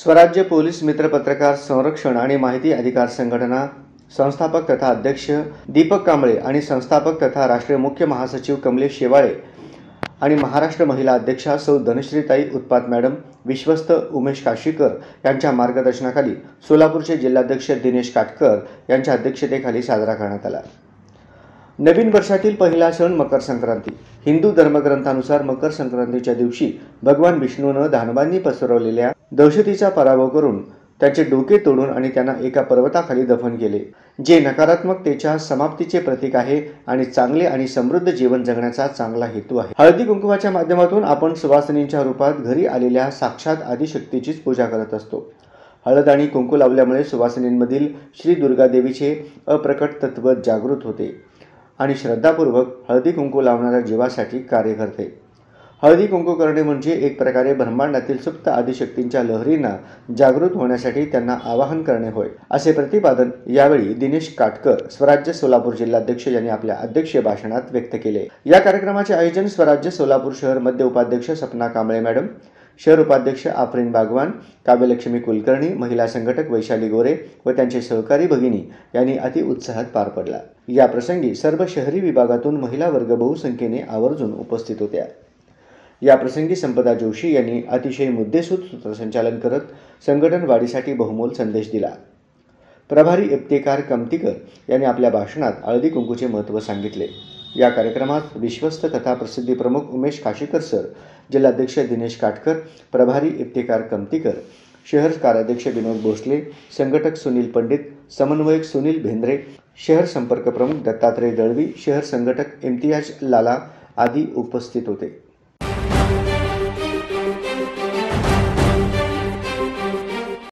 स्वराज्य पोलीस मित्र पत्रकार संरक्षण आणि माहिती अधिकार संघटना संस्थापक तथा अध्यक्ष दीपक कांबळे आणि संस्थापक तथा राष्ट्रीय मुख्य महासचिव कमलेश शेवाळे आणि महाराष्ट्र महिला अध्यक्षा सौ धनश्रीताई उत्पात मॅडम, विश्वस्त उमेश काशीकर यांच्या मार्गदर्शनाखाली सोलापूरचे जिल्हाध्यक्ष दिनेश काटकर यांच्या अध्यक्षतेखाली साजरा करण्यात आला। नवीन वर्षातील पहिला सण मकर संक्रांती। हिंदू धर्मग्रंथानुसार मकर संक्रांतीच्या दिवशी भगवान विष्णूने दानवांनी पसरवलेल्या दहशतीचा पराभव करून त्याचे डोके तोडून आणि त्यांना एका पर्वताखाली दफन केले, जे नकारात्मकतेच्या समाप्तीचे प्रतीक आहे आणि चांगले आणि समृद्ध जीवन जगण्याचा चांगला हेतू आहे। हळदी कुंकवाच्या माध्यमातून आपण सुवासिनींच्या रूपात घरी आलेल्या साक्षात आदिशक्तीचीच पूजा करत असतो। हळद आणि कुंकू लावल्यामुळे सुवासिनींमधील श्री दुर्गा देवीचे अप्रकट तत्व जागृत होते आणि श्रद्धापूर्वक हळदी कुंकू लावणाऱ्या जीवासाठी कार्य करते। हळदी कुंकू करणे म्हणजे एक प्रकारे ब्रह्मांडातील सुप्त आदिशक्तींच्या लहरींना जागृत होण्यासाठी त्यांना आवाहन करणे होय, असे प्रतिपादन यावेळी दिनेश काटकर, स्वराज्य सोलापूर जिल्हाध्यक्ष यांनी आपल्या अध्यक्षीय भाषणात व्यक्त केले। या कार्यक्रमाचे आयोजन स्वराज्य सोलापूर शहर मध्य उपाध्यक्ष सपना कांबळे मॅडम, शहर उपाध्यक्ष आफरीन बागवान, काव्यलक्ष्मी कुलकर्णी, महिला संघटक वैशाली गोरे व त्यांचे सहकारी भगिनी यांनी अति उत्साहात पार पडला। या प्रसंगी सर्व शहरी विभागातून महिला वर्ग बहुसंख्येने आवर्जून उपस्थित होत्या। या प्रसंगी संपदा जोशी यांनी अतिशय मुद्देसूद सूत्रसंचालन करत संघटन वाढीसाठी बहुमोल संदेश दिला। प्रभारी इफ्तेकार कमतीकर यांनी आपल्या भाषणात हळदी कुंकूचे महत्त्व सांगितले। या कार्यक्रमात विश्वस्त तथा प्रसिद्धी प्रमुख उमेश काशीकर सर, जिल्हाध्यक्ष दिनेश काटकर, प्रभारी इफ्तेकार कमतीकर, शहर कार्याध्यक्ष विनोद भोसले, संघटक सुनील पंडित, समन्वयक सुनील भेंद्रे, शहर संपर्क प्रमुख दत्तात्रय दळवी, शहर संघटक इम्तियाज लाला आदी उपस्थित होते।